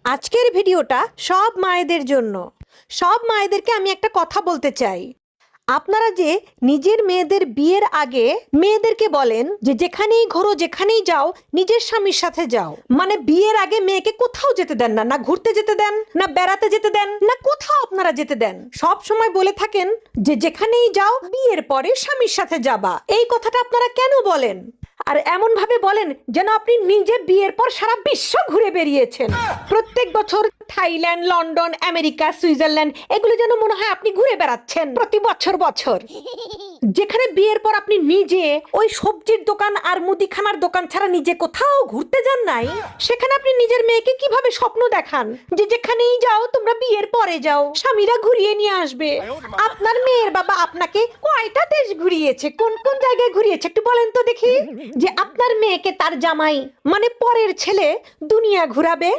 আজকের ভিডিওটা সব মায়েদের জন্য। সব মায়েদেরকে আমি একটা কথা বলতে চাই। আপনারা যে নিজের মেয়েদের বিয়ের আগে মেয়েদেরকে বলেন যে যেখানেই ঘোরো যেখানেই যাও নিজের স্বামীর সাথে যাও, মানে বিয়ের আগে মেয়েকে কোথাও যেতে দেন না, না ঘুরতে যেতে দেন, না বেড়াতে যেতে দেন, না কোথাও আপনারা যেতে দেন। সব সময় বলে থাকেন যে যেখানেই যাও বিয়ের পরে স্বামীর সাথে যাবা। এই কথাটা আপনারা কেন বলেন? আর এমন ভাবে বলেন যেন আপনি নিজে বিয়ের পর সারা বিশ্ব ঘুরে বেরিয়েছেন। প্রত্যেক বছর থাইল্যান্ড, লন্ডন, আমেরিকা, সুইজারল্যান্ড এগুলো যেন মনে হয় আপনি ঘুরে বেড়াচ্ছেন প্রতি বছর বছর। যেখানে বিয়ের পর আপনি নিজে ওই সবজির দোকান আর মুদিখানার দোকান ছাড়া নিজে কোথাও ঘুরতে যান নাই, সেখানে আপনি নিজের মেয়েকে কিভাবে স্বপ্ন দেখান যে যেখানেই যাও তোমরা বিয়ের পরে যাও, স্বামীরা ঘুরিয়ে নিয়ে আসবে। আপনার মেয়ের বাবা আপনাকে কয়টা দেশ ঘুরিয়েছে, কোন কোন জায়গায় ঘুরিয়েছে একটু বলেন তো দেখি, যে আপনার মেয়েকে তার জামাই মানে পরের ছেলে দুনিয়া ঘুরাবে।